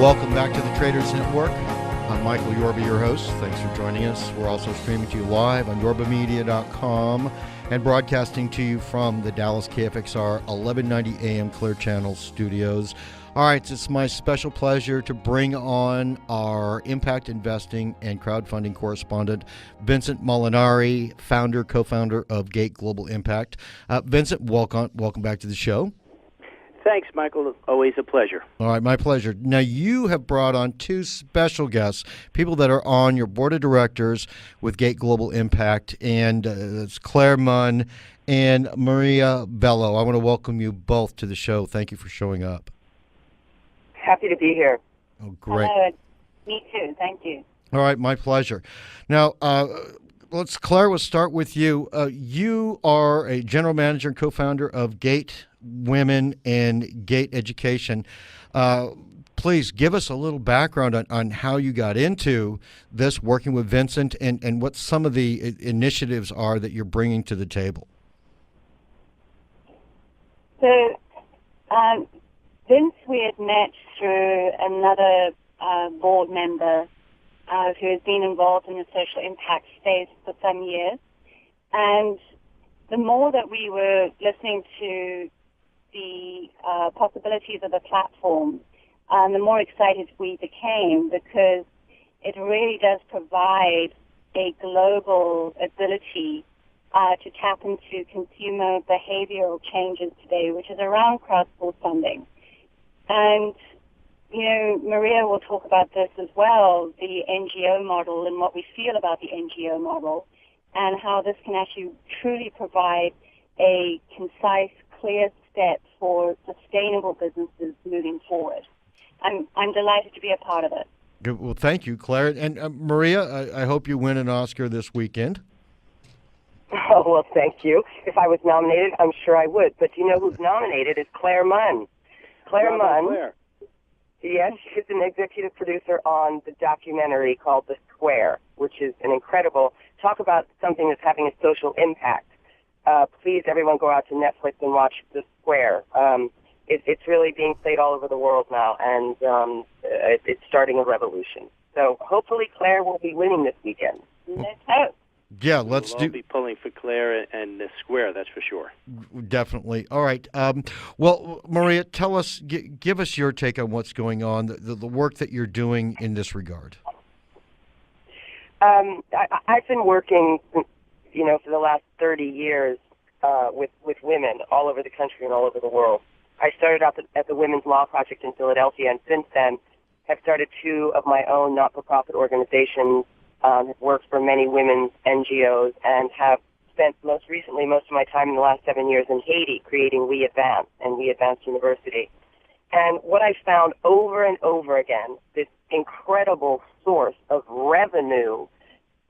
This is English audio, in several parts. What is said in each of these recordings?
Welcome back to the Traders Network. I'm Michael Yorba, your host. Thanks for joining us. We're also streaming to you live on yorbamedia.com and broadcasting to you from the Dallas KFXR 1190 AM Clear Channel studios. All right, it's my special pleasure to bring on our impact investing and crowdfunding correspondent, Vincent Molinari, co-founder of Gate Global Impact. Vincent, welcome back to the show. Thanks, Michael. Always a pleasure. All right, my pleasure. Now, you have brought on two special guests, people that are on your board of directors with Gate Global Impact, and it's Clare Munn and Maria Bello. I want to welcome you both to the show. Thank you for showing up. Happy to be here. Oh, great. Hello. Me too. Thank you. All right, my pleasure. Now, Clare, we'll start with you. You are a general manager and co-founder of GATEWomen and Gate Education. Please give us a little background on how you got into this, working with Vincent, and what some of the initiatives are that you're bringing to the table. So, Vince, we had met through another board member who has been involved in the social impact space for some years. And the more that we were listening to the possibilities of the platform, the more excited we became, because it really does provide a global ability to tap into consumer behavioral changes today, which is around crowdsourcing. And, you know, Maria will talk about this as well, the NGO model and what we feel about the NGO model, and how this can actually truly provide a concise, clear step for sustainable businesses moving forward. I'm delighted to be a part of it. Good. Well, thank you, Clare. And Maria, I hope you win an Oscar this weekend. Oh, well, thank you. If I was nominated, I'm sure I would. But you know who's nominated is Clare Munn. Clare Munn. Yes, she's an executive producer on the documentary called The Square, which is an incredible, talk about something that's having a social impact. Please, everyone, go out to Netflix and watch The Square. It's really being played all over the world now, and it's starting a revolution. So hopefully Clare will be winning this weekend. Let's hope. Yeah, We'll be pulling for Clare and the Square, that's for sure. Definitely. All right. Well, Maria, tell us, give us your take on what's going on, the work that you're doing in this regard. I've been working, you know, for the last 30 years with women all over the country and all over the world. I started out at the Women's Law Project in Philadelphia, and since then have started two of my own not-for-profit organizations, have worked for many women's NGOs, and have spent most of my time in the last 7 years in Haiti creating We Advance and We Advance University. And what I found over and over again, this incredible source of revenue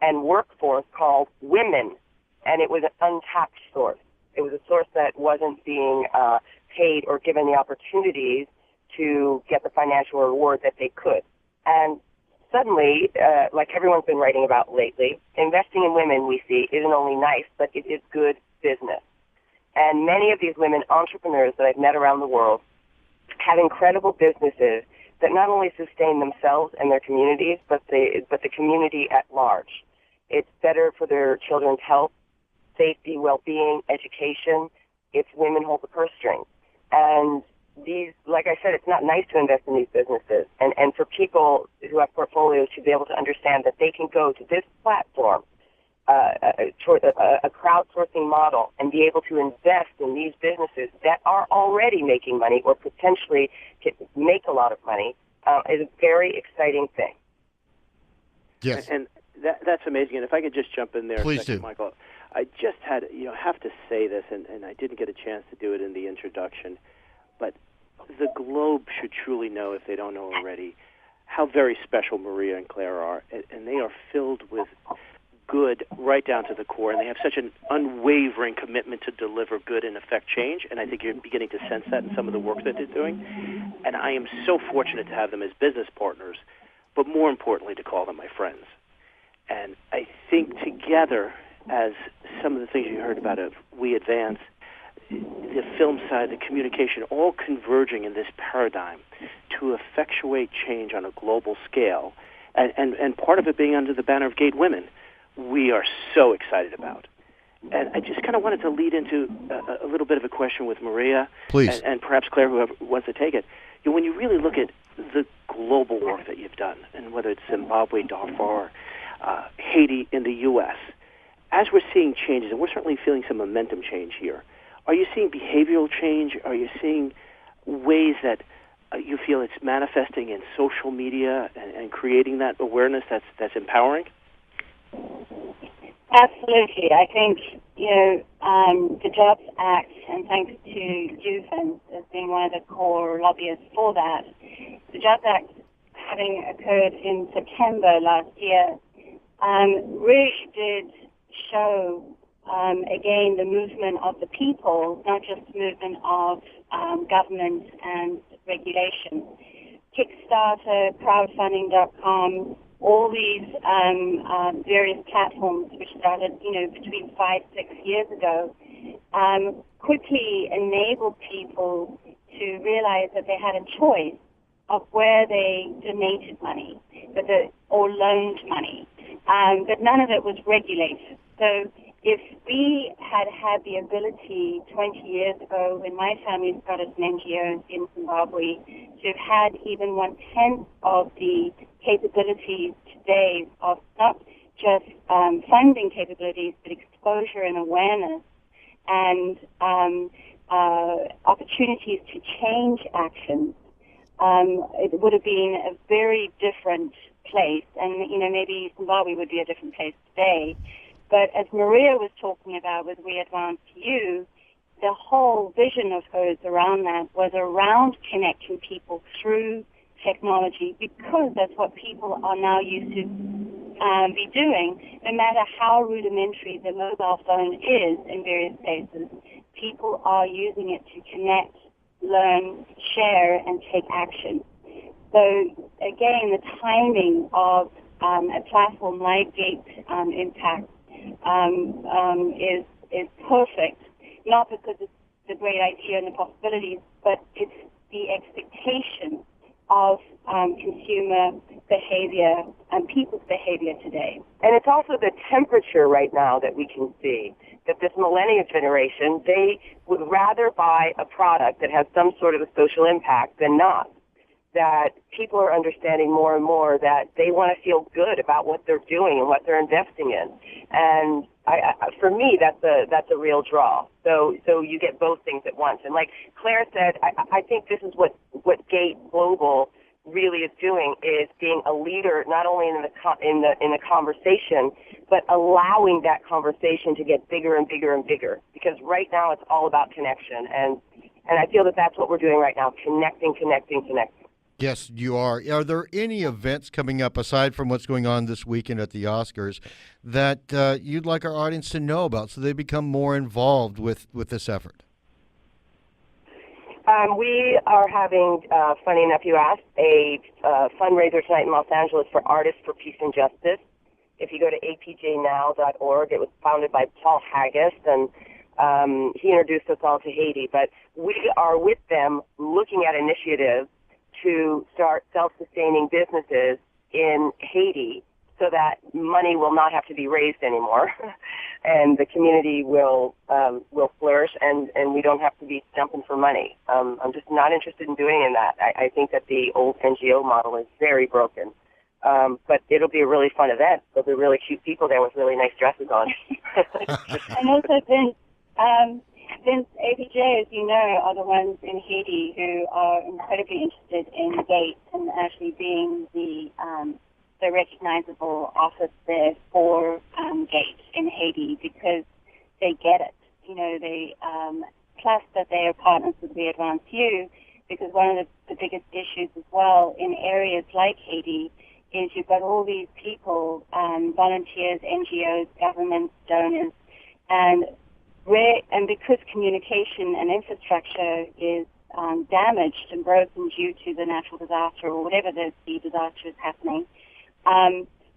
and workforce called women, and it was an untapped source. It was a source that wasn't being paid or given the opportunities to get the financial reward that they could. And suddenly, like everyone's been writing about lately, investing in women, we see, isn't only nice, but it is good business. And many of these women entrepreneurs that I've met around the world have incredible businesses that not only sustain themselves and their communities, but the community at large. It's better for their children's health, safety, well-being, education, if women hold the purse strings. And these, like I said, it's not nice to invest in these businesses. And for people who have portfolios to be able to understand that they can go to this platform, toward a crowdsourcing model, and be able to invest in these businesses that are already making money or potentially can make a lot of money, is a very exciting thing. Yes. And that's amazing. And if I could just jump in there Please a second, do. Michael. I just had, have to say this, and I didn't get a chance to do it in the introduction, but the globe should truly know, if they don't know already, how very special Maria and Clare are, and they are filled with good right down to the core, and they have such an unwavering commitment to deliver good and affect change, and I think you're beginning to sense that in some of the work that they're doing, and I am so fortunate to have them as business partners, but more importantly to call them my friends. And I think together, as some of the things you heard about of We Advance, the film side, the communication, all converging in this paradigm to to effectuate change on a global scale, and part of it being under the banner of GATEWomen, we are so excited about. And I just kind of wanted to lead into a little bit of a question with Maria, Please, and perhaps Claire, whoever wants to take it. When you really look at the global work that you've done, and whether it's Zimbabwe, Darfur, Haiti, in the U.S., as we're seeing changes, and we're certainly feeling some momentum change here, are you seeing behavioral change? Are you seeing ways that you feel it's manifesting in social media and creating that awareness that's empowering? Absolutely. I think, the Jobs Act, and thanks to you, Vince, as being one of the core lobbyists for that, the Jobs Act, having occurred in September last year, really did show, again, the movement of the people, not just the movement of government and regulation. Kickstarter, crowdfunding.com, all these various platforms which started, between 5-6 years ago, quickly enabled people to realize that they had a choice of where they donated money or loaned money, but none of it was regulated. So if we had the ability 20 years ago, when my family started an NGO in Zimbabwe, to have had even 1/10 of the capabilities today of not just funding capabilities, but exposure and awareness and opportunities to change actions, it would have been a very different place. And, maybe Zimbabwe would be a different place today. But as Maria was talking about with We Advance You, the whole vision of hers around that was around connecting people through technology, because that's what people are now used to be doing. No matter how rudimentary the mobile phone is in various places, people are using it to connect, learn, share, and take action. So again, the timing of a platform like Gate Impact is perfect, not because it's the great idea and the possibilities, but it's the expectation of consumer behavior and people's behavior today. And it's also the temperature right now that we can see, that this millennial generation, they would rather buy a product that has some sort of a social impact than not. That people are understanding more and more that they want to feel good about what they're doing and what they're investing in. And for me, that's a real draw. So you get both things at once. And like Claire said, I think this is what Gate Global really is doing, is being a leader not only in the conversation, but allowing that conversation to get bigger and bigger and bigger. Because right now it's all about connection, and I feel that that's what we're doing right now: connecting. yes, you are. Are there any events coming up, aside from what's going on this weekend at the Oscars, that you'd like our audience to know about so they become more involved with this effort? We are having, funny enough you asked, a fundraiser tonight in Los Angeles for Artists for Peace and Justice. If you go to apjnow.org, it was founded by Paul Haggis, and he introduced us all to Haiti. But we are with them looking at initiatives to start self-sustaining businesses in Haiti so that money will not have to be raised anymore and the community will flourish and we don't have to be jumping for money. I'm just not interested in doing that. I think that the old NGO model is very broken. But it'll be a really fun event. There'll be really cute people there with really nice dresses on. And also, Vince, APJ, as you know, are the ones in Haiti who are incredibly interested in GATE and actually being the recognizable office there for GATE in Haiti, because they get it. They plus that they are partners with We Advance You, because one of the biggest issues as well in areas like Haiti is you've got all these people, volunteers, NGOs, governments, donors, and because communication and infrastructure is damaged and broken due to the natural disaster or whatever the disaster is happening,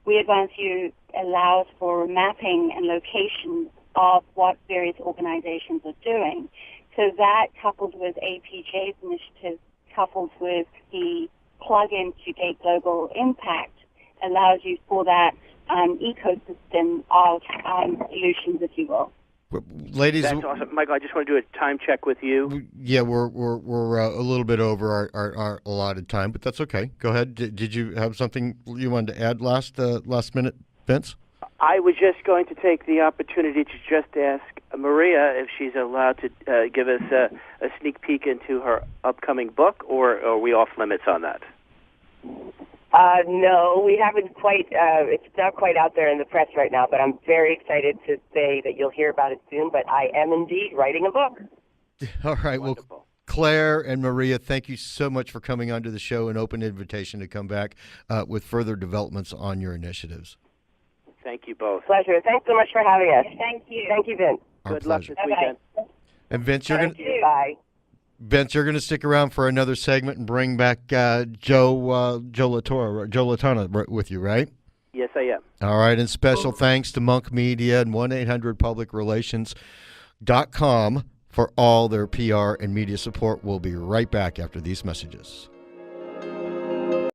We Advance You allows for mapping and location of what various organizations are doing. So that, coupled with APJ's initiative, coupled with the plug into Gate Global Impact allows you for that ecosystem of solutions, if you will. Ladies, that's awesome, Michael. I just want to do a time check with you. Yeah, we're a little bit over our allotted time, but that's okay. Go ahead. Did you have something you wanted to add last minute, Vince? I was just going to take the opportunity to just ask Maria if she's allowed to give us a sneak peek into her upcoming book, or are we off limits on that? No, we haven't quite. It's not quite out there in the press right now, but I'm very excited to say that you'll hear about it soon. But I am indeed writing a book. All right. Wonderful. Well, Clare and Maria, thank you so much for coming onto the show. An open invitation to come back with further developments on your initiatives. Thank you both. Pleasure. Thanks so much for having us. Thank you. Thank you, Vince. Good luck this Bye-bye. weekend. And Vince, you're Thank gonna you. Bye. Vince, you're gonna stick around for another segment and bring back Joe Latona with you, right? Yes, I am. All right, and special thanks to Monk Media and 1-800-PublicRelations.com for all their PR and media support. We'll be right back after these messages.